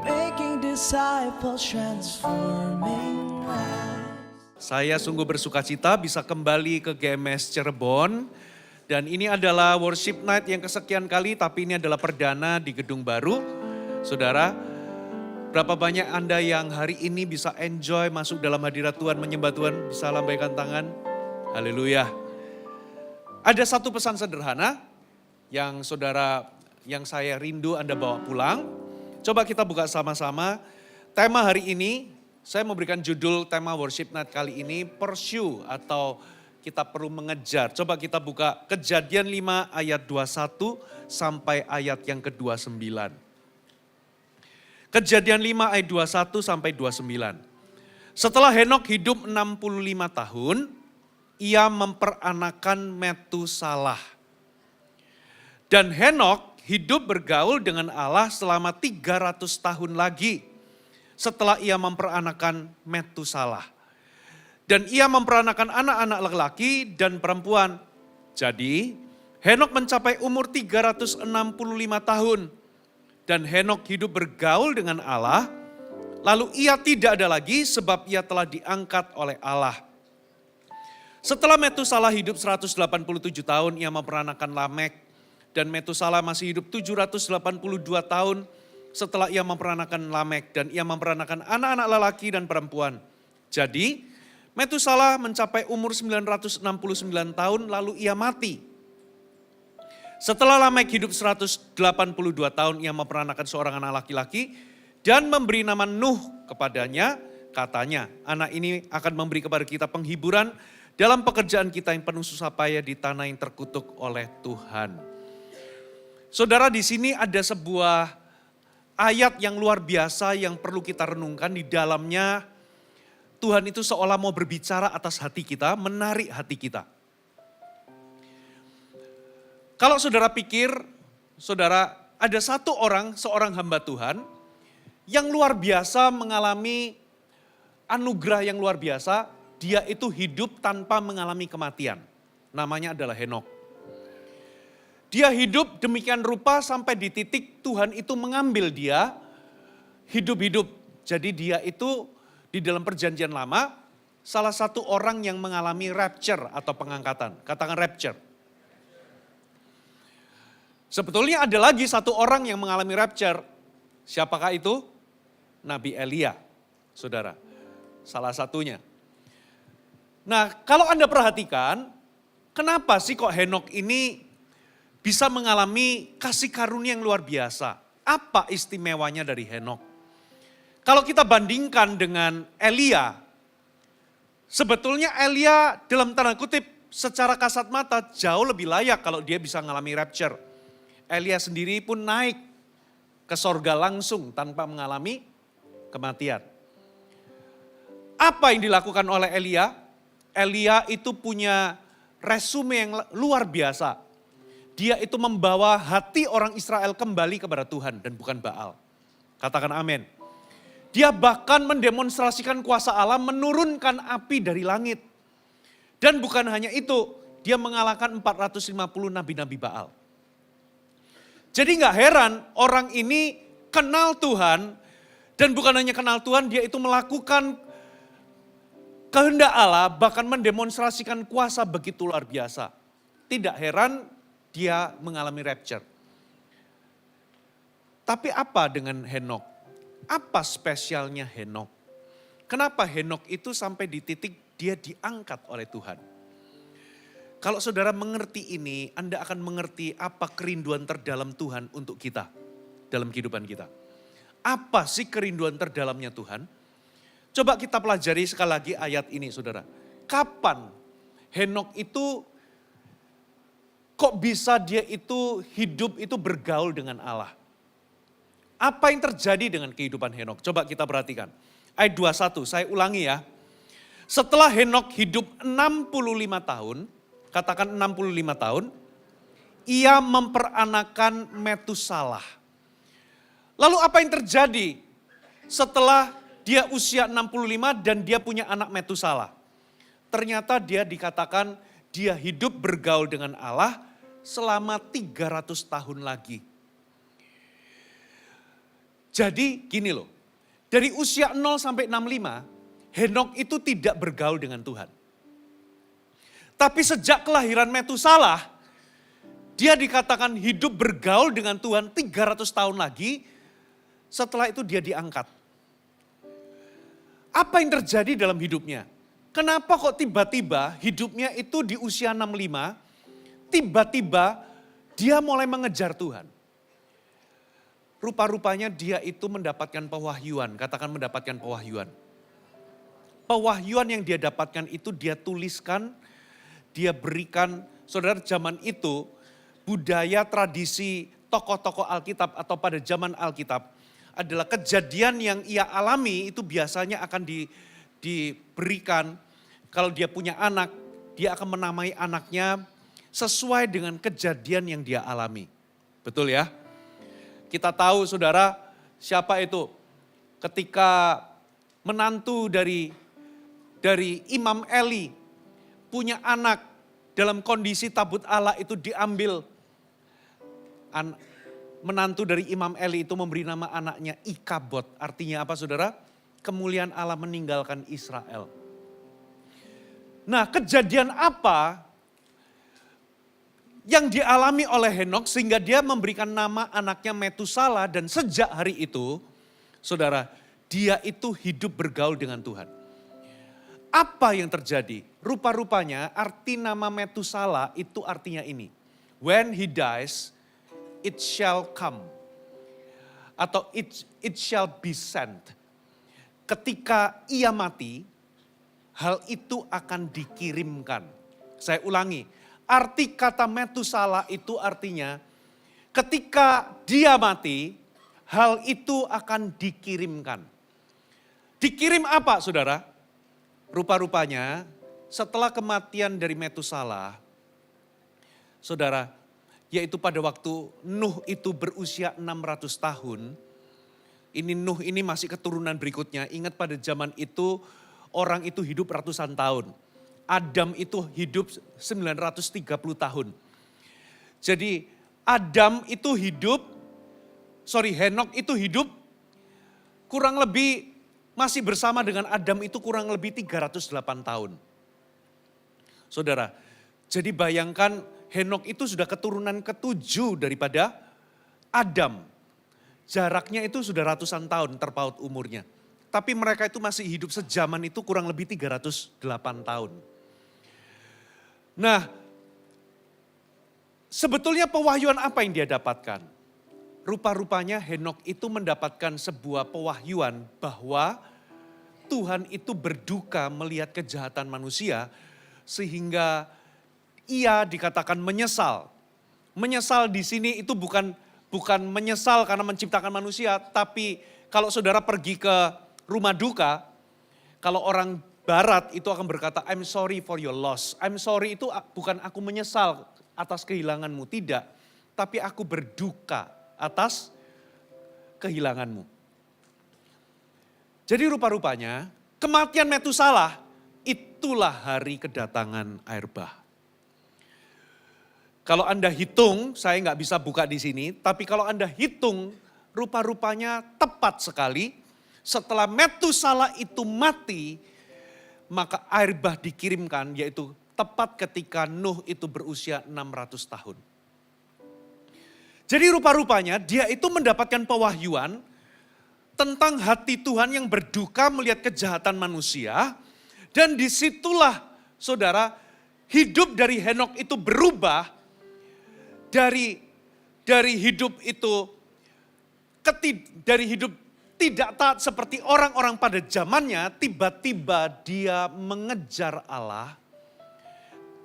making disciples, transforming lives. Saya sungguh bersuka cita bisa kembali ke GMS Cirebon. Dan ini adalah worship night yang kesekian kali, tapi ini adalah perdana di gedung baru. Saudara, berapa banyak Anda yang hari ini bisa enjoy masuk dalam hadirat Tuhan, menyembah Tuhan, bisa lambaikan tangan. Haleluya. Ada satu pesan sederhana yang saudara, yang saya rindu Anda bawa pulang. Coba kita buka sama-sama. Tema hari ini, saya memberikan judul tema worship night kali ini, Pursue atau kita perlu mengejar. Coba kita buka Kejadian 5 ayat 21 sampai ayat yang ke-29. Kejadian 5 ayat 21 sampai 29. Setelah Henok hidup 65 tahun, ia memperanakan Metusalah. Dan Henok hidup bergaul dengan Allah selama 300 tahun lagi setelah ia memperanakan Metusalah. Dan ia memperanakan anak-anak laki-laki dan perempuan. Jadi Henok mencapai umur 365 tahun. Dan Henok hidup bergaul dengan Allah. Lalu ia tidak ada lagi sebab ia telah diangkat oleh Allah. Setelah Metusalah hidup 187 tahun, ia memperanakan Lamek. Dan Metusalah masih hidup 782 tahun setelah ia memperanakan Lamek. Dan ia memperanakan anak-anak lelaki dan perempuan. Jadi Metusalah mencapai umur 969 tahun lalu ia mati. Setelah Lamek hidup 182 tahun, ia memperanakan seorang anak laki-laki dan memberi nama Nuh kepadanya. Katanya, anak ini akan memberi kepada kita penghiburan dalam pekerjaan kita yang penuh susah payah di tanah yang terkutuk oleh Tuhan. Saudara, di sini ada sebuah ayat yang luar biasa yang perlu kita renungkan. Di dalamnya Tuhan itu seolah mau berbicara atas hati kita, menarik hati kita. Kalau saudara pikir, saudara ada satu orang, seorang hamba Tuhan yang luar biasa mengalami anugerah yang luar biasa, dia itu hidup tanpa mengalami kematian. Namanya adalah Henok. Dia hidup demikian rupa sampai di titik Tuhan itu mengambil dia hidup-hidup. Jadi dia itu di dalam perjanjian lama, salah satu orang yang mengalami rapture atau pengangkatan. Katakan rapture. Sebetulnya ada lagi satu orang yang mengalami rapture. Siapakah itu? Nabi Elia, saudara. Salah satunya. Nah, kalau Anda perhatikan, kenapa sih kok Henok ini bisa mengalami kasih karunia yang luar biasa? Apa istimewanya dari Henok? Kalau kita bandingkan dengan Elia, sebetulnya Elia dalam tanda kutip secara kasat mata jauh lebih layak kalau dia bisa mengalami rapture. Elia sendiri pun naik ke sorga langsung tanpa mengalami kematian. Apa yang dilakukan oleh Elia? Elia itu punya resume yang luar biasa. Dia itu membawa hati orang Israel kembali kepada Tuhan dan bukan Baal. Katakan amin. Dia bahkan mendemonstrasikan kuasa Allah menurunkan api dari langit. Dan bukan hanya itu, dia mengalahkan 450 nabi-nabi Baal. Jadi gak heran orang ini kenal Tuhan dan bukan hanya kenal Tuhan, dia itu melakukan kehendak Allah bahkan mendemonstrasikan kuasa begitu luar biasa. Tidak heran dia mengalami rapture. Tapi apa dengan Henok? Apa spesialnya Henok? Kenapa Henok itu sampai di titik dia diangkat oleh Tuhan? Kalau saudara mengerti ini, Anda akan mengerti apa kerinduan terdalam Tuhan untuk kita dalam kehidupan kita. Apa sih kerinduan terdalamnya Tuhan? Coba kita pelajari sekali lagi ayat ini saudara. Kapan Henok itu kok bisa dia itu hidup itu bergaul dengan Allah? Apa yang terjadi dengan kehidupan Henok? Coba kita perhatikan. Ayat 21, saya ulangi ya. Setelah Henok hidup 65 tahun, katakan 65 tahun, ia memperanakan Metusalah. Lalu apa yang terjadi setelah dia usia 65 dan dia punya anak Metusalah? Ternyata dia dikatakan dia hidup bergaul dengan Allah selama 300 tahun lagi. Jadi gini loh, dari usia 0 sampai 65, Henok itu tidak bergaul dengan Tuhan. Tapi sejak kelahiran Metusalah, dia dikatakan hidup bergaul dengan Tuhan 300 tahun lagi, setelah itu dia diangkat. Apa yang terjadi dalam hidupnya? Kenapa kok tiba-tiba hidupnya itu di usia 65, tiba-tiba dia mulai mengejar Tuhan. Rupa-rupanya dia itu mendapatkan pewahyuan, katakan mendapatkan pewahyuan. Pewahyuan yang dia dapatkan itu dia tuliskan, dia berikan, saudara zaman itu budaya tradisi tokoh-tokoh Alkitab atau pada zaman Alkitab adalah kejadian yang ia alami itu biasanya akan diberikan. Kalau dia punya anak, dia akan menamai anaknya sesuai dengan kejadian yang dia alami. Betul ya? Kita tahu saudara siapa itu? Ketika menantu dari Imam Eli punya anak dalam kondisi tabut Allah itu diambil. Menantu dari Imam Eli itu memberi nama anaknya Ikabod. Artinya apa saudara? Kemuliaan Allah meninggalkan Israel. Nah, kejadian apa yang dialami oleh Henok sehingga dia memberikan nama anaknya Metusalah dan sejak hari itu, saudara, dia itu hidup bergaul dengan Tuhan. Apa yang terjadi? Rupa-rupanya arti nama Metusalah itu artinya ini. When he dies, it shall come. Atau it shall be sent. Ketika ia mati, hal itu akan dikirimkan. Saya ulangi, arti kata Metusalah itu artinya ketika dia mati, hal itu akan dikirimkan. Dikirim apa saudara? Rupa-rupanya setelah kematian dari Metusalah, saudara, yaitu pada waktu Nuh itu berusia 600 tahun, Nuh ini masih keturunan berikutnya. Ingat pada zaman itu orang itu hidup ratusan tahun. Adam itu hidup 930 tahun. Jadi Henok itu hidup kurang lebih masih bersama dengan Adam itu kurang lebih 308 tahun. Saudara, jadi bayangkan Henok itu sudah keturunan ke-7 daripada Adam. Jaraknya itu sudah ratusan tahun terpaut umurnya. Tapi mereka itu masih hidup sejaman itu kurang lebih 308 tahun. Nah, sebetulnya pewahyuan apa yang dia dapatkan? Rupa-rupanya Henok itu mendapatkan sebuah pewahyuan bahwa Tuhan itu berduka melihat kejahatan manusia sehingga ia dikatakan menyesal. Menyesal di sini itu bukan menyesal karena menciptakan manusia, tapi kalau saudara pergi ke rumah duka, kalau orang barat itu akan berkata, I'm sorry for your loss. I'm sorry itu bukan aku menyesal atas kehilanganmu, tidak. Tapi aku berduka atas kehilanganmu. Jadi rupa-rupanya kematian Metusalah itulah hari kedatangan air bah. Kalau Anda hitung, saya nggak bisa buka di sini, tapi kalau Anda hitung rupa-rupanya tepat sekali. Setelah Metusalah itu mati, maka air bah dikirimkan, yaitu tepat ketika Nuh itu berusia 600 tahun. Jadi rupa-rupanya dia itu mendapatkan pewahyuan tentang hati Tuhan yang berduka melihat kejahatan manusia. Dan disitulah saudara, hidup dari Henok itu berubah dari hidup itu dari hidup tidak taat seperti orang-orang pada zamannya, tiba-tiba dia mengejar Allah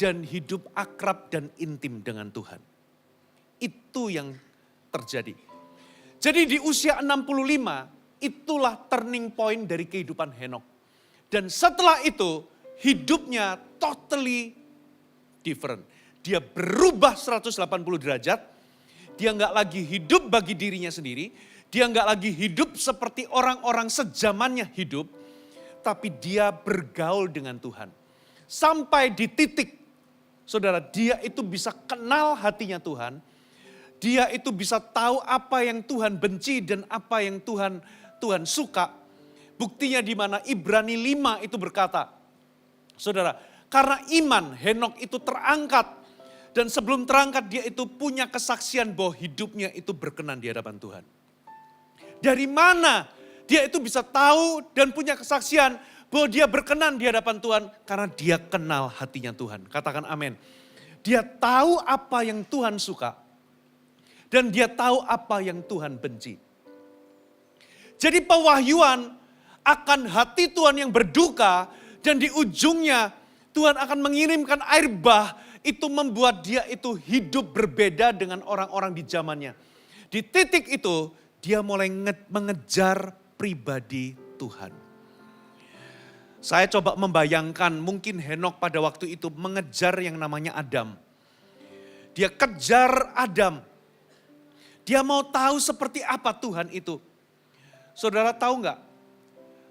dan hidup akrab dan intim dengan Tuhan. Itu yang terjadi. Jadi di usia 65, itulah turning point dari kehidupan Henok. Dan setelah itu, hidupnya totally different. Dia berubah 180 derajat, dia nggak lagi hidup bagi dirinya sendiri, dia nggak lagi hidup seperti orang-orang sejamannya hidup, tapi dia bergaul dengan Tuhan. Sampai di titik, saudara, dia itu bisa kenal hatinya Tuhan, dia itu bisa tahu apa yang Tuhan benci dan apa yang Tuhan suka. Buktinya di mana Ibrani 5 itu berkata, saudara, karena iman Henokh itu terangkat dan sebelum terangkat dia itu punya kesaksian bahwa hidupnya itu berkenan di hadapan Tuhan. Dari mana dia itu bisa tahu dan punya kesaksian bahwa dia berkenan di hadapan Tuhan? Karena dia kenal hatinya Tuhan. Katakan amin. Dia tahu apa yang Tuhan suka. Dan dia tahu apa yang Tuhan benci. Jadi pewahyuan akan hati Tuhan yang berduka. Dan di ujungnya Tuhan akan mengirimkan air bah. Itu membuat dia itu hidup berbeda dengan orang-orang di zamannya. Di titik itu dia mulai mengejar pribadi Tuhan. Saya coba membayangkan mungkin Henokh pada waktu itu mengejar yang namanya Adam. Dia kejar Adam. Dia mau tahu seperti apa Tuhan itu. Saudara tahu nggak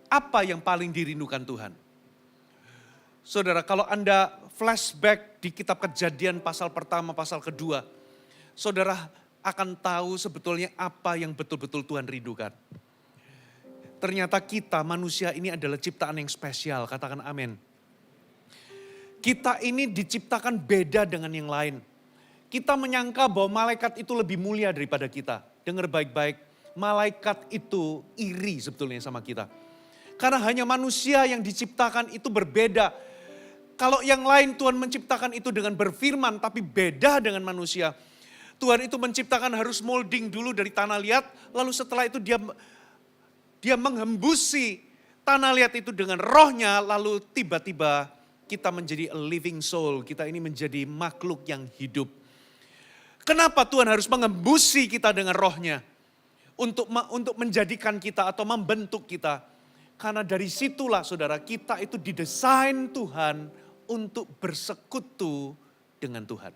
apa yang paling dirindukan Tuhan? Saudara, kalau Anda flashback di kitab Kejadian pasal pertama, pasal kedua, saudara akan tahu sebetulnya apa yang betul-betul Tuhan rindukan. Ternyata kita manusia ini adalah ciptaan yang spesial, katakan amin. Kita ini diciptakan beda dengan yang lain. Kita menyangka bahwa malaikat itu lebih mulia daripada kita. Dengar baik-baik, malaikat itu iri sebetulnya sama kita. Karena hanya manusia yang diciptakan itu berbeda. Kalau yang lain Tuhan menciptakan itu dengan berfirman tapi beda dengan manusia. Tuhan itu menciptakan harus molding dulu dari tanah liat. Lalu setelah itu dia menghembusi tanah liat itu dengan rohnya. Lalu tiba-tiba kita menjadi a living soul. Kita ini menjadi makhluk yang hidup. Kenapa Tuhan harus mengembusi kita dengan rohnya? Untuk menjadikan kita atau membentuk kita. Karena dari situlah saudara kita itu didesain Tuhan untuk bersekutu dengan Tuhan.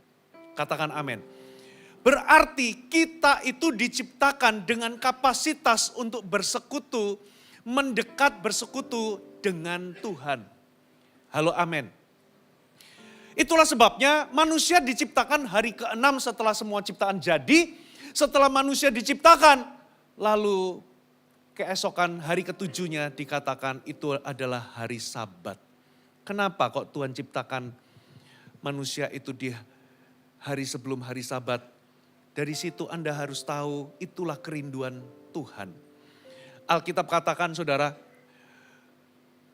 Katakan amin. Berarti kita itu diciptakan dengan kapasitas untuk bersekutu, mendekat bersekutu dengan Tuhan. Halo amin. Itulah sebabnya manusia diciptakan hari ke-6 setelah semua ciptaan jadi. Setelah manusia diciptakan, lalu keesokan hari ke-7-nya dikatakan itu adalah hari Sabat. Kenapa kok Tuhan ciptakan manusia itu di hari sebelum hari Sabat? Dari situ Anda harus tahu itulah kerinduan Tuhan. Alkitab katakan saudara,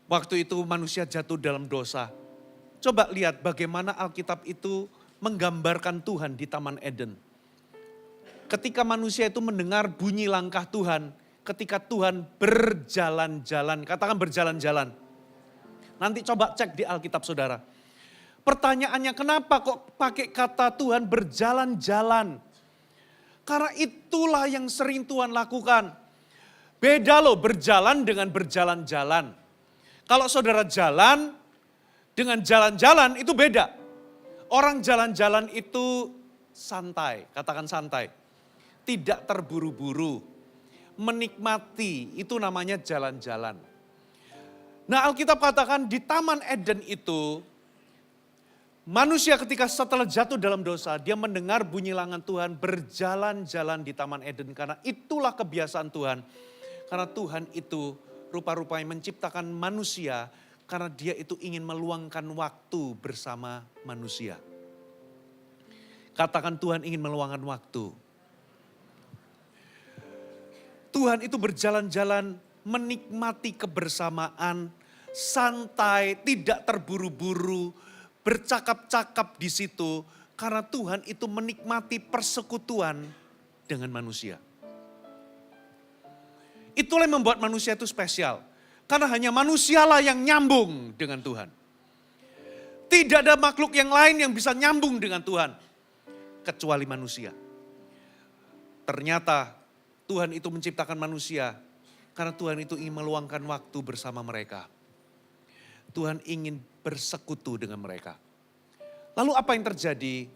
waktu itu manusia jatuh dalam dosa. Coba lihat bagaimana Alkitab itu menggambarkan Tuhan di Taman Eden. Ketika manusia itu mendengar bunyi langkah Tuhan, ketika Tuhan berjalan-jalan, katakan berjalan-jalan. Nanti coba cek di Alkitab saudara. Pertanyaannya kenapa kok pakai kata Tuhan berjalan-jalan? Karena itulah yang sering Tuhan lakukan. Beda loh berjalan dengan berjalan-jalan. Kalau saudara jalan dengan jalan-jalan itu beda. Orang jalan-jalan itu santai, katakan santai. Tidak terburu-buru, menikmati, itu namanya jalan-jalan. Nah Alkitab katakan di Taman Eden itu, manusia ketika setelah jatuh dalam dosa, dia mendengar bunyi langan Tuhan berjalan-jalan di Taman Eden. Karena itulah kebiasaan Tuhan. Karena Tuhan itu rupa-rupanya menciptakan manusia, karena dia itu ingin meluangkan waktu bersama manusia. Katakan Tuhan ingin meluangkan waktu. Tuhan itu berjalan-jalan menikmati kebersamaan, santai, tidak terburu-buru, bercakap-cakap di situ. Karena Tuhan itu menikmati persekutuan dengan manusia. Itulah yang membuat manusia itu spesial. Karena hanya manusialah yang nyambung dengan Tuhan. Tidak ada makhluk yang lain yang bisa nyambung dengan Tuhan. Kecuali manusia. Ternyata Tuhan itu menciptakan manusia. Karena Tuhan itu ingin meluangkan waktu bersama mereka. Tuhan ingin bersekutu dengan mereka. Lalu apa yang terjadi?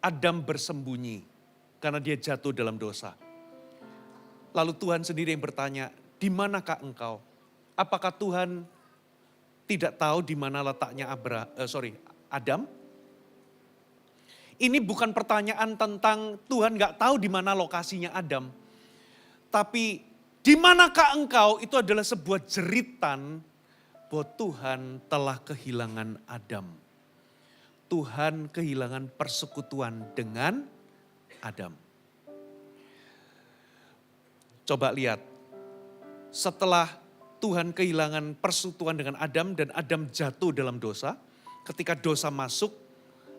Adam bersembunyi. Karena dia jatuh dalam dosa. Lalu Tuhan sendiri yang bertanya, di manakah engkau? Apakah Tuhan tidak tahu di mana letaknya Adam? Ini bukan pertanyaan tentang Tuhan gak tahu di mana lokasinya Adam. Tapi di manakah engkau, itu adalah sebuah jeritan bahwa Tuhan telah kehilangan Adam. Tuhan kehilangan persekutuan dengan Adam. Coba lihat, setelah Tuhan kehilangan persekutuan dengan Adam dan Adam jatuh dalam dosa, ketika dosa masuk,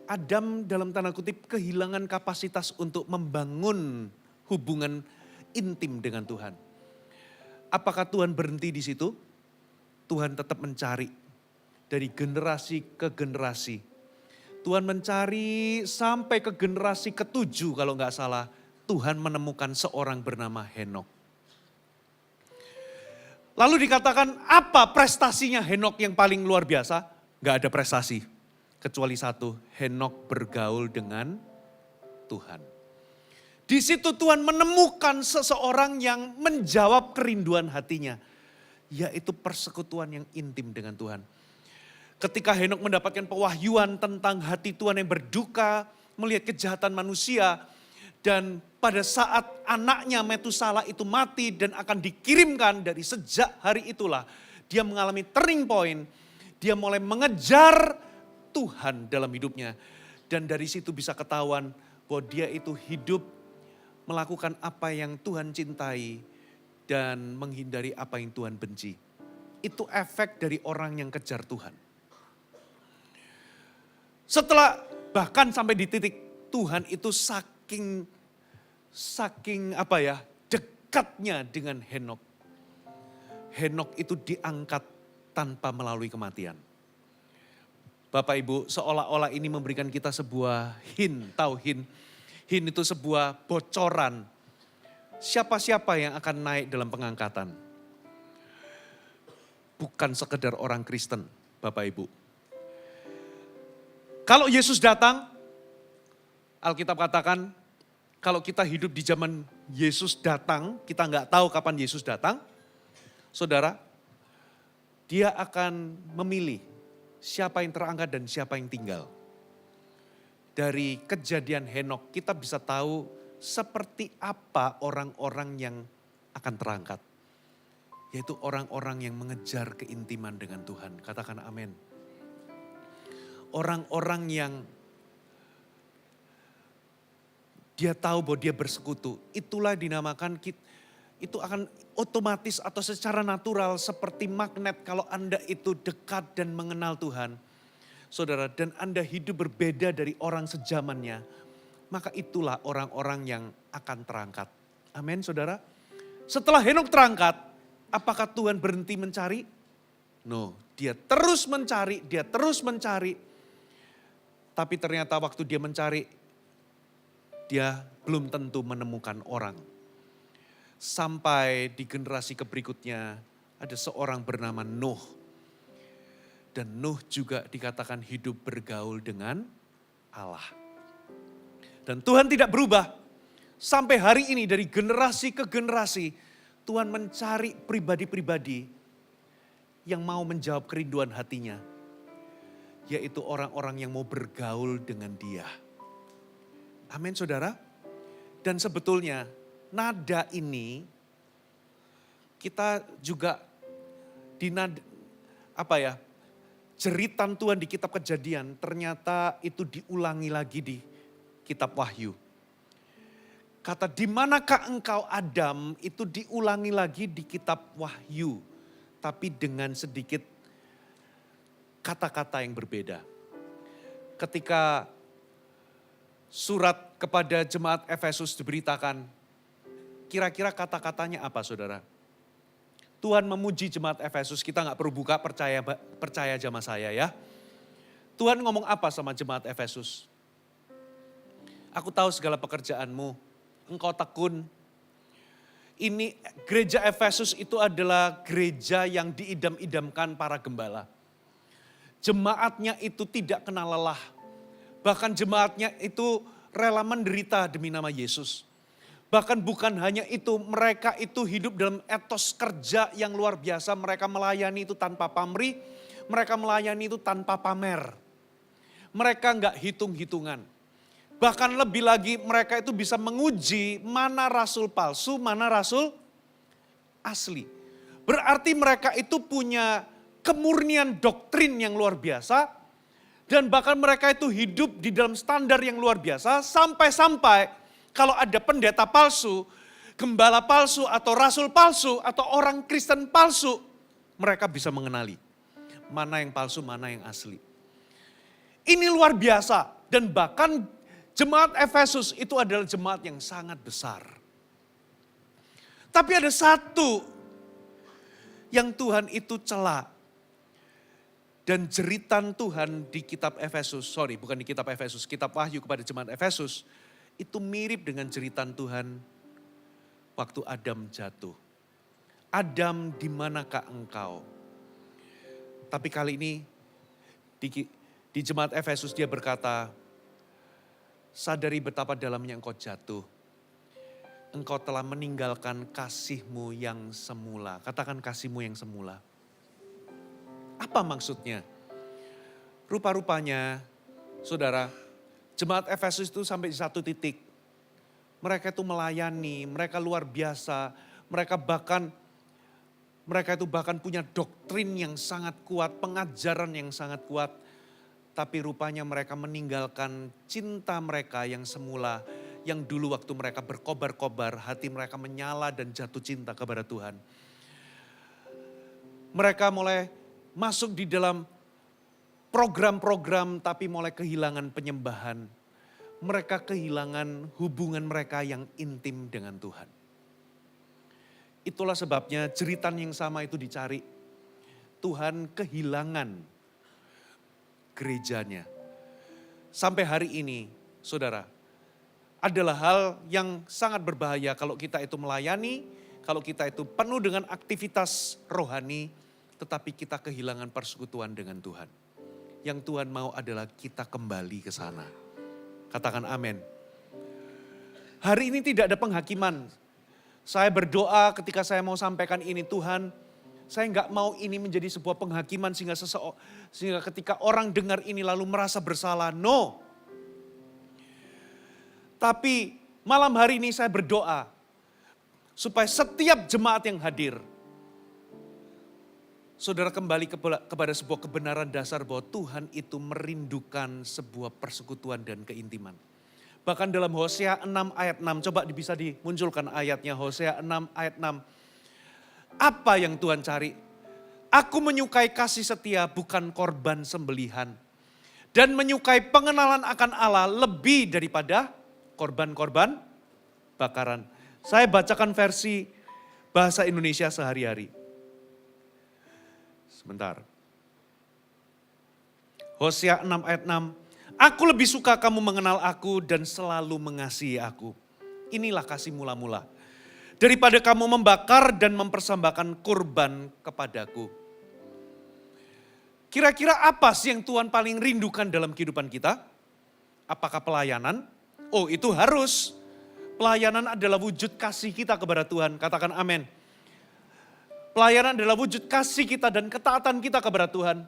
Adam dalam tanda kutip kehilangan kapasitas untuk membangun hubungan intim dengan Tuhan. Apakah Tuhan berhenti di situ? Tuhan tetap mencari dari generasi ke generasi. Tuhan mencari sampai ke generasi ke-7 kalau nggak salah. Tuhan menemukan seorang bernama Henokh. Lalu dikatakan apa prestasinya Henokh yang paling luar biasa? Nggak ada prestasi. Kecuali satu, Henokh bergaul dengan Tuhan. Di situ Tuhan menemukan seseorang yang menjawab kerinduan hatinya. Yaitu persekutuan yang intim dengan Tuhan. Ketika Henokh mendapatkan pewahyuan tentang hati Tuhan yang berduka, melihat kejahatan manusia. Dan pada saat anaknya Metusala itu mati dan akan dikirimkan dari sejak hari itulah. Dia mengalami turning point. Dia mulai mengejar Tuhan dalam hidupnya. Dan dari situ bisa ketahuan bahwa dia itu hidup melakukan apa yang Tuhan cintai dan menghindari apa yang Tuhan benci. Itu efek dari orang yang kejar Tuhan. Setelah bahkan sampai di titik Tuhan itu saking dekatnya dengan Henokh. Henokh itu diangkat tanpa melalui kematian. Bapak Ibu, seolah-olah ini memberikan kita sebuah hint, tahu hint? Hint itu sebuah bocoran. Siapa-siapa yang akan naik dalam pengangkatan. Bukan sekedar orang Kristen, Bapak Ibu. Kalau Yesus datang, Alkitab katakan, kalau kita hidup di zaman Yesus datang, kita nggak tahu kapan Yesus datang, saudara, dia akan memilih siapa yang terangkat dan siapa yang tinggal. Dari kejadian Henokh kita bisa tahu seperti apa orang-orang yang akan terangkat. Yaitu orang-orang yang mengejar keintiman dengan Tuhan. Katakan amin. Orang-orang yang dia tahu bahwa dia bersekutu. Itulah dinamakan, itu akan otomatis atau secara natural seperti magnet kalau Anda itu dekat dan mengenal Tuhan. Saudara, dan Anda hidup berbeda dari orang sejamannya, maka itulah orang-orang yang akan terangkat. Amin, saudara. Setelah Henokh terangkat, apakah Tuhan berhenti mencari? No, dia terus mencari, Tapi ternyata waktu dia mencari, dia belum tentu menemukan orang. Sampai di generasi berikutnya ada seorang bernama Nuh. Dan Nuh juga dikatakan hidup bergaul dengan Allah. Dan Tuhan tidak berubah. Sampai hari ini dari generasi ke generasi Tuhan mencari pribadi-pribadi yang mau menjawab kerinduan hatinya. Yaitu orang-orang yang mau bergaul dengan dia. Amin saudara. Dan sebetulnya nada ini kita juga di jeritan Tuhan di kitab Kejadian ternyata itu diulangi lagi di kitab Wahyu. Kata di manakah engkau Adam itu diulangi lagi di kitab Wahyu. Tapi dengan sedikit kata-kata yang berbeda. Ketika surat kepada jemaat Efesus diberitakan, kira-kira kata-katanya apa saudara? Tuhan memuji jemaat Efesus, kita gak perlu buka, percaya aja sama saya ya. Tuhan ngomong apa sama jemaat Efesus? Aku tahu segala pekerjaanmu, engkau tekun. Ini gereja Efesus itu adalah gereja yang diidam-idamkan para gembala. Jemaatnya itu tidak kenal lelah. Bahkan jemaatnya itu rela menderita demi nama Yesus. Bahkan bukan hanya itu, mereka itu hidup dalam etos kerja yang luar biasa. Mereka melayani itu tanpa pamrih, mereka melayani itu tanpa pamer. Mereka enggak hitung-hitungan. Bahkan lebih lagi mereka itu bisa menguji mana rasul palsu, mana rasul asli. Berarti mereka itu punya kemurnian doktrin yang luar biasa. Dan bahkan mereka itu hidup di dalam standar yang luar biasa. Sampai-sampai kalau ada pendeta palsu, gembala palsu atau rasul palsu atau orang Kristen palsu. Mereka bisa mengenali mana yang palsu, mana yang asli. Ini luar biasa. Dan bahkan jemaat Efesus itu adalah jemaat yang sangat besar. Tapi ada satu yang Tuhan itu cela. Dan jeritan Tuhan di kitab Efesus, bukan di kitab Efesus, kitab Wahyu kepada jemaat Efesus, itu mirip dengan jeritan Tuhan waktu Adam jatuh. Adam, di manakah engkau? Tapi kali ini di jemaat Efesus dia berkata, sadari betapa dalamnya engkau jatuh. Engkau telah meninggalkan kasihmu yang semula. Katakan kasihmu yang semula. Apa maksudnya? Rupa-rupanya, saudara, jemaat Efesus itu sampai di satu titik. Mereka itu melayani, mereka luar biasa. Mereka itu bahkan punya doktrin yang sangat kuat, pengajaran yang sangat kuat. Tapi rupanya mereka meninggalkan cinta mereka yang semula. Yang dulu waktu mereka berkobar-kobar, hati mereka menyala dan jatuh cinta kepada Tuhan. Mereka mulai masuk di dalam program-program tapi mulai kehilangan penyembahan. Mereka kehilangan hubungan mereka yang intim dengan Tuhan. Itulah sebabnya jeritan yang sama itu dicari. Tuhan kehilangan gerejanya. Sampai hari ini, saudara, adalah hal yang sangat berbahaya kalau kita itu melayani, kalau kita itu penuh dengan aktivitas rohani, tetapi kita kehilangan persekutuan dengan Tuhan. Yang Tuhan mau adalah kita kembali ke sana. Katakan amin. Hari ini tidak ada penghakiman. Saya berdoa ketika saya mau sampaikan ini, Tuhan, saya nggak mau ini menjadi sebuah penghakiman sehingga ketika orang dengar ini lalu merasa bersalah. No. Tapi malam hari ini saya berdoa supaya setiap jemaat yang hadir, saudara kembali kepada sebuah kebenaran dasar bahwa Tuhan itu merindukan sebuah persekutuan dan keintiman. Bahkan dalam Hosea 6 ayat 6, coba bisa dimunculkan ayatnya, Hosea 6 ayat 6. Apa yang Tuhan cari? Aku menyukai kasih setia bukan korban sembelihan. Dan menyukai pengenalan akan Allah lebih daripada korban-korban bakaran. Saya bacakan versi bahasa Indonesia sehari-hari. Sebentar. Hosea 6 ayat 6. Aku lebih suka kamu mengenal aku dan selalu mengasihi aku. Inilah kasih mula-mula. Daripada kamu membakar dan mempersembahkan kurban kepadaku. Kira-kira apa sih yang Tuhan paling rindukan dalam kehidupan kita? Apakah pelayanan? Oh, itu harus. Pelayanan adalah wujud kasih kita kepada Tuhan. Katakan amin. Pelayanan adalah wujud kasih kita dan ketaatan kita kepada Tuhan.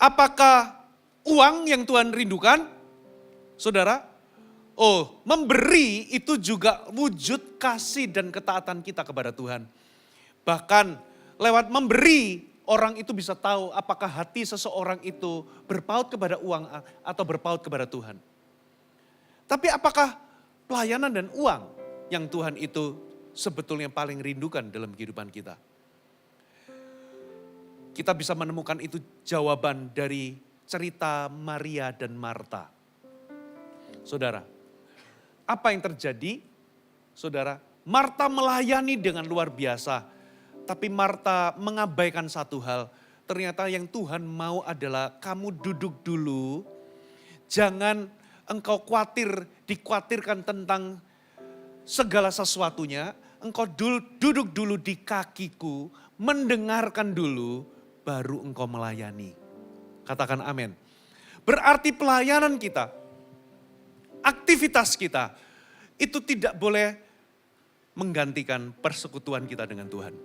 Apakah uang yang Tuhan rindukan? Saudara, memberi itu juga wujud kasih dan ketaatan kita kepada Tuhan. Bahkan lewat memberi, orang itu bisa tahu apakah hati seseorang itu berpaut kepada uang atau berpaut kepada Tuhan. Tapi apakah pelayanan dan uang yang Tuhan itu sebetulnya paling rindukan dalam kehidupan kita? Kita bisa menemukan itu jawaban dari cerita Maria dan Marta. Saudara, apa yang terjadi? Saudara, Marta melayani dengan luar biasa. Tapi Marta mengabaikan satu hal. Ternyata yang Tuhan mau adalah kamu duduk dulu. Jangan engkau dikhawatirkan tentang segala sesuatunya. Engkau duduk dulu di kakiku, mendengarkan dulu, baru engkau melayani. Katakan amin. Berarti pelayanan kita, aktivitas kita, itu tidak boleh menggantikan persekutuan kita dengan Tuhan.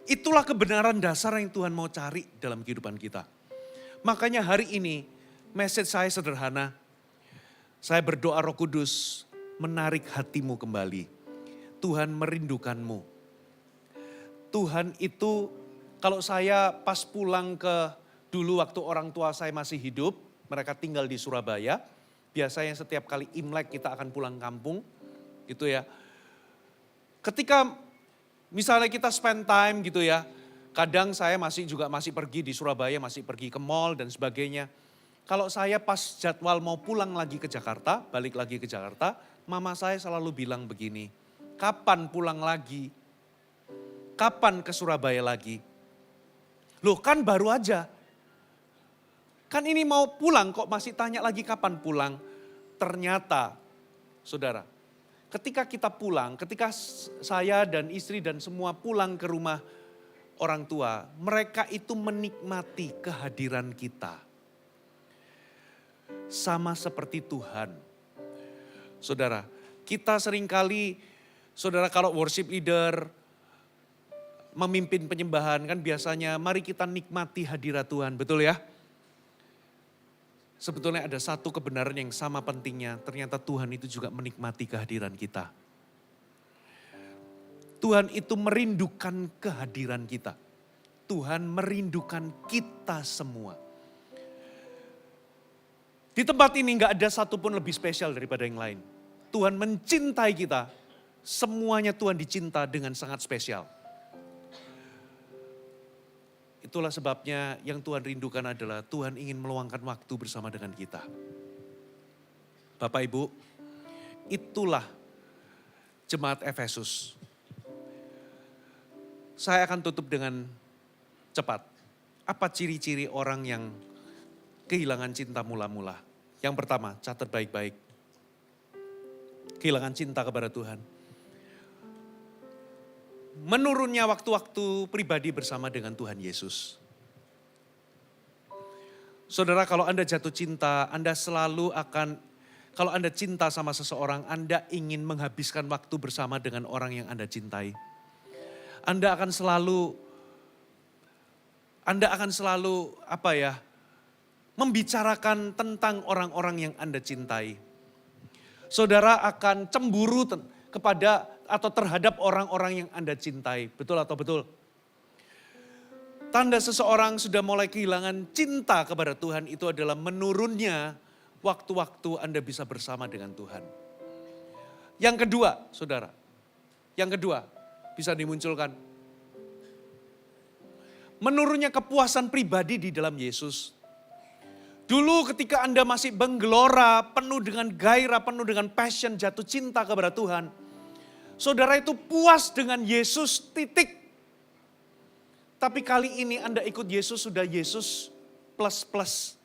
Itulah kebenaran dasar yang Tuhan mau cari dalam kehidupan kita. Makanya hari ini, message saya sederhana. Saya berdoa Roh Kudus menarik hatimu kembali. Tuhan merindukanmu. Tuhan itu, kalau saya pas pulang dulu waktu orang tua saya masih hidup, mereka tinggal di Surabaya. Biasanya setiap kali Imlek kita akan pulang kampung, gitu ya. Ketika misalnya kita spend time gitu ya, kadang saya masih pergi di Surabaya, masih pergi ke mall dan sebagainya. Kalau saya pas jadwal mau pulang lagi ke Jakarta, balik lagi ke Jakarta, mama saya selalu bilang begini, kapan pulang lagi? Kapan ke Surabaya lagi? Loh kan baru aja. Kan ini mau pulang kok masih tanya lagi kapan pulang. Ternyata, saudara, ketika kita pulang, ketika saya dan istri dan semua pulang ke rumah orang tua, mereka itu menikmati kehadiran kita. Sama seperti Tuhan. Saudara, kita seringkali, saudara kalau worship leader, memimpin penyembahan kan biasanya mari kita nikmati hadirat Tuhan, betul ya? Sebetulnya ada satu kebenaran yang sama pentingnya, ternyata Tuhan itu juga menikmati kehadiran kita. Tuhan itu merindukan kehadiran kita. Tuhan merindukan kita semua. Di tempat ini gak ada satupun lebih spesial daripada yang lain. Tuhan mencintai kita, semuanya Tuhan dicinta dengan sangat spesial. Itulah sebabnya yang Tuhan rindukan adalah Tuhan ingin meluangkan waktu bersama dengan kita. Bapak Ibu, itulah jemaat Efesus. Saya akan tutup dengan cepat. Apa ciri-ciri orang yang kehilangan cinta mula-mula? Yang pertama, catat baik-baik. Kehilangan cinta kepada Tuhan. Menurunnya waktu-waktu pribadi bersama dengan Tuhan Yesus. Saudara, kalau Anda jatuh cinta, Anda selalu akan, kalau Anda cinta sama seseorang, Anda ingin menghabiskan waktu bersama dengan orang yang Anda cintai. Anda akan selalu membicarakan tentang orang-orang yang Anda cintai. Saudara akan cemburu kepada atau terhadap orang-orang yang Anda cintai. Betul atau betul? Tanda seseorang sudah mulai kehilangan cinta kepada Tuhan itu adalah menurunnya waktu-waktu Anda bisa bersama dengan Tuhan. Yang kedua, saudara. Yang kedua, bisa dimunculkan. Menurunnya kepuasan pribadi di dalam Yesus. Dulu ketika Anda masih menggelora, penuh dengan gairah, penuh dengan passion, jatuh cinta kepada Tuhan. Saudara itu puas dengan Yesus, titik. Tapi kali ini Anda ikut Yesus, sudah Yesus plus.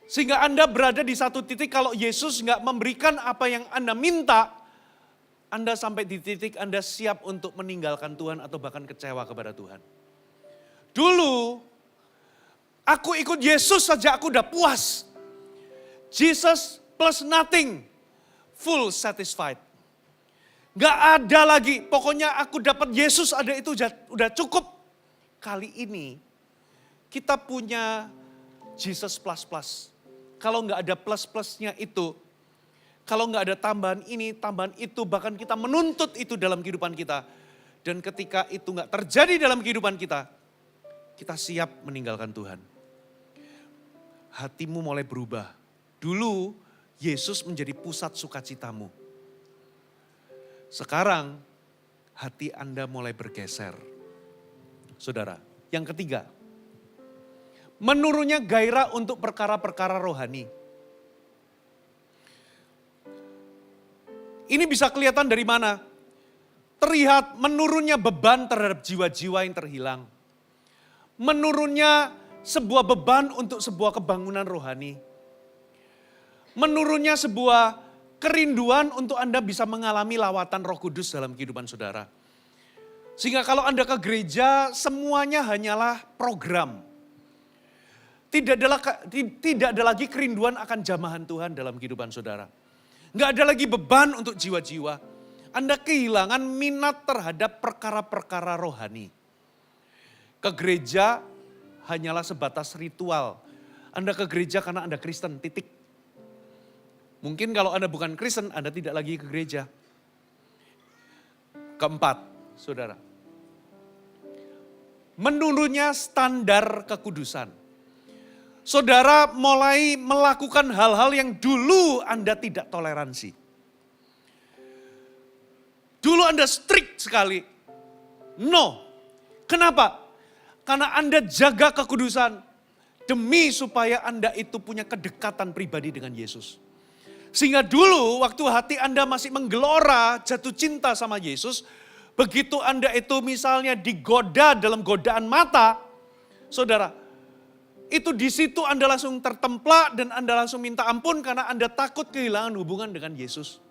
Sehingga Anda berada di satu titik kalau Yesus nggak memberikan apa yang Anda minta, Anda sampai di titik Anda siap untuk meninggalkan Tuhan atau bahkan kecewa kepada Tuhan. Dulu, aku ikut Yesus saja aku udah puas. Jesus plus nothing, full satisfied. Gak ada lagi, pokoknya aku dapat Yesus ada itu udah cukup. Kali ini kita punya Jesus plus. Kalau gak ada plus-plusnya itu, kalau gak ada tambahan ini, tambahan itu, bahkan kita menuntut itu dalam kehidupan kita. Dan ketika itu gak terjadi dalam kehidupan kita siap meninggalkan Tuhan. Hatimu mulai berubah. Dulu Yesus menjadi pusat sukacitamu. Sekarang hati Anda mulai bergeser. Saudara, yang ketiga. Menurunnya gairah untuk perkara-perkara rohani. Ini bisa kelihatan dari mana? Terlihat menurunnya beban terhadap jiwa-jiwa yang terhilang. Menurunnya sebuah beban untuk sebuah kebangunan rohani. Menurunnya sebuah kerinduan untuk Anda bisa mengalami lawatan Roh Kudus dalam kehidupan saudara. Sehingga kalau Anda ke gereja semuanya hanyalah program. Tidak ada lagi kerinduan akan jamahan Tuhan dalam kehidupan saudara. Nggak ada lagi beban untuk jiwa-jiwa. Anda kehilangan minat terhadap perkara-perkara rohani. Ke gereja hanyalah sebatas ritual. Anda ke gereja karena Anda Kristen, titik. Mungkin kalau Anda bukan Kristen, Anda tidak lagi ke gereja. Keempat, saudara. Menurunnya standar kekudusan. Saudara mulai melakukan hal-hal yang dulu Anda tidak toleransi. Dulu Anda strict sekali. No. Kenapa? Karena Anda jaga kekudusan demi supaya Anda itu punya kedekatan pribadi dengan Yesus. Sehingga dulu waktu hati Anda masih menggelora jatuh cinta sama Yesus, begitu Anda itu misalnya digoda dalam godaan mata, saudara, itu di situ Anda langsung tertemplak dan Anda langsung minta ampun karena Anda takut kehilangan hubungan dengan Yesus.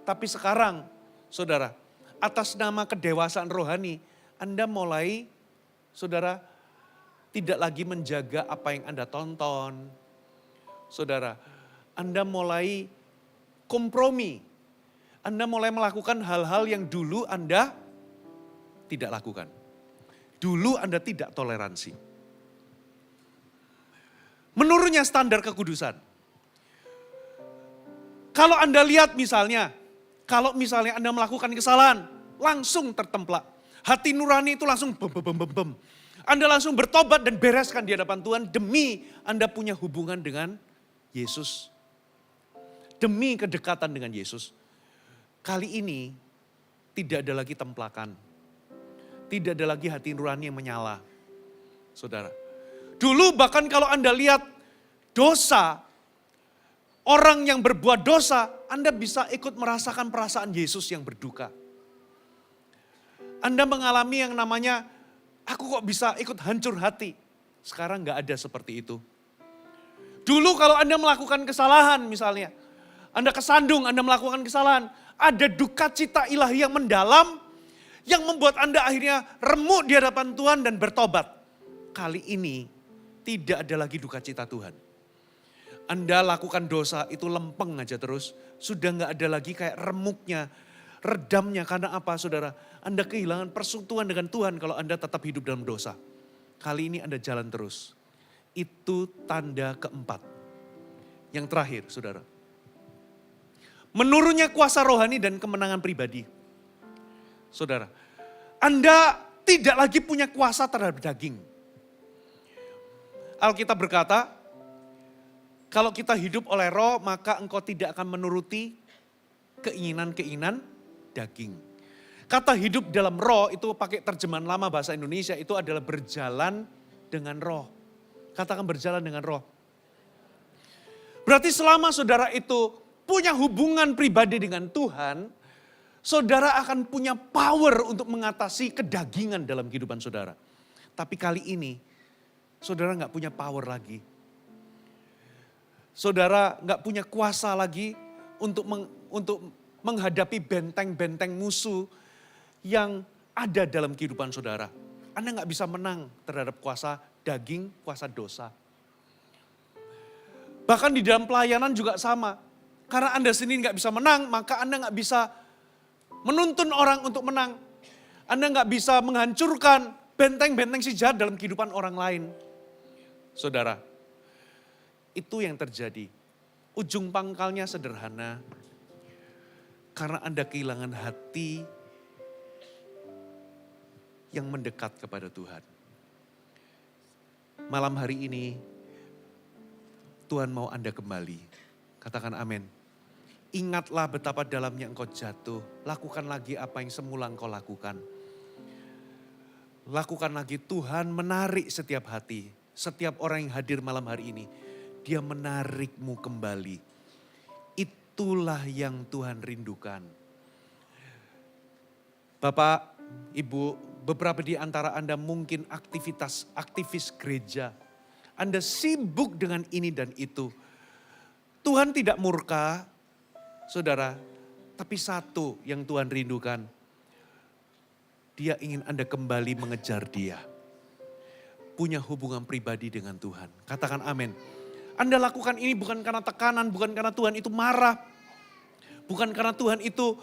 Tapi sekarang, saudara, atas nama kedewasaan rohani, Anda mulai, saudara, tidak lagi menjaga apa yang Anda tonton. Saudara, Anda mulai kompromi. Anda mulai melakukan hal-hal yang dulu Anda tidak lakukan. Dulu Anda tidak toleransi. Menurunnya standar kekudusan. Kalau Anda lihat misalnya, kalau misalnya Anda melakukan kesalahan, langsung tertemplak. Hati nurani itu langsung bem. Anda langsung bertobat dan bereskan di hadapan Tuhan demi Anda punya hubungan dengan Yesus. Demi kedekatan dengan Yesus. Kali ini tidak ada lagi templakan. Tidak ada lagi hati nurani yang menyala. Saudara. Dulu bahkan kalau Anda lihat dosa, orang yang berbuat dosa, Anda bisa ikut merasakan perasaan Yesus yang berduka. Anda mengalami yang namanya, aku kok bisa ikut hancur hati. Sekarang gak ada seperti itu. Dulu kalau Anda melakukan kesalahan misalnya, Anda kesandung, Anda melakukan kesalahan, ada duka cita ilahi yang mendalam, yang membuat Anda akhirnya remuk di hadapan Tuhan dan bertobat. Kali ini tidak ada lagi duka cita Tuhan. Anda lakukan dosa itu lempeng aja terus, sudah gak ada lagi kayak remuknya, redamnya. Karena apa saudara? Anda kehilangan persekutuan dengan Tuhan kalau Anda tetap hidup dalam dosa. Kali ini Anda jalan terus. Itu tanda keempat. Yang terakhir saudara. Menurunnya kuasa rohani dan kemenangan pribadi. Saudara, Anda tidak lagi punya kuasa terhadap daging. Alkitab berkata, kalau kita hidup oleh roh, maka engkau tidak akan menuruti keinginan-keinginan daging. Kata hidup dalam roh itu pakai terjemahan lama bahasa Indonesia itu adalah berjalan dengan roh. Katakan berjalan dengan roh. Berarti selama saudara itu punya hubungan pribadi dengan Tuhan, saudara akan punya power untuk mengatasi kedagingan dalam kehidupan saudara. Tapi kali ini, saudara gak punya power lagi. Saudara gak punya kuasa lagi untuk menghadapi benteng-benteng musuh yang ada dalam kehidupan saudara. Anda gak bisa menang terhadap kuasa daging, kuasa dosa. Bahkan di dalam pelayanan juga sama. Karena Anda sendiri gak bisa menang, maka Anda gak bisa menuntun orang untuk menang. Anda gak bisa menghancurkan benteng-benteng si jahat dalam kehidupan orang lain. Saudara, itu yang terjadi. Ujung pangkalnya sederhana. Karena Anda kehilangan hati yang mendekat kepada Tuhan. Malam hari ini, Tuhan mau Anda kembali. Katakan amin. Ingatlah betapa dalamnya engkau jatuh. Lakukan lagi apa yang semula engkau lakukan. Lakukan lagi, Tuhan menarik setiap hati. Setiap orang yang hadir malam hari ini, Dia menarikmu kembali. Itulah yang Tuhan rindukan. Bapak, Ibu, beberapa di antara Anda mungkin aktivis gereja. Anda sibuk dengan ini dan itu. Tuhan tidak murka, saudara, tapi satu yang Tuhan rindukan. Dia ingin Anda kembali mengejar Dia. Punya hubungan pribadi dengan Tuhan. Katakan amin. Anda lakukan ini bukan karena tekanan, bukan karena Tuhan itu marah. Bukan karena Tuhan itu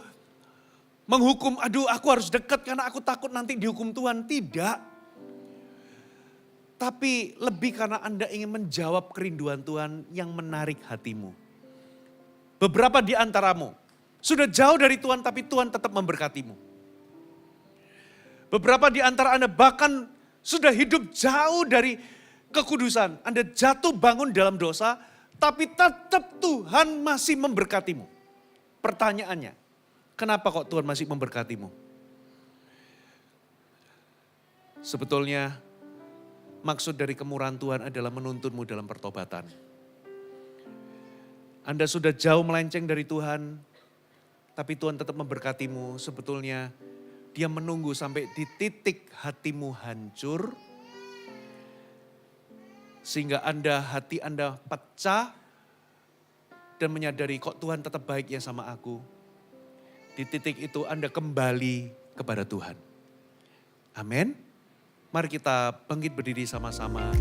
menghukum, aduh aku harus dekat karena aku takut nanti dihukum Tuhan. Tidak. Tapi lebih karena Anda ingin menjawab kerinduan Tuhan yang menarik hatimu. Beberapa di antaramu sudah jauh dari Tuhan tapi Tuhan tetap memberkatimu. Beberapa di antara Anda bahkan sudah hidup jauh dari kekudusan. Anda jatuh bangun dalam dosa, tapi tetap Tuhan masih memberkatimu. Pertanyaannya, kenapa kok Tuhan masih memberkatimu? Sebetulnya maksud dari kemurahan Tuhan adalah menuntunmu dalam pertobatan. Anda sudah jauh melenceng dari Tuhan, tapi Tuhan tetap memberkatimu. Sebetulnya Dia menunggu sampai di titik hatimu hancur, sehingga hati Anda pecah dan menyadari kok Tuhan tetap baik ya sama aku. Di titik itu Anda kembali kepada Tuhan. Amin. Mari kita bangkit berdiri sama-sama.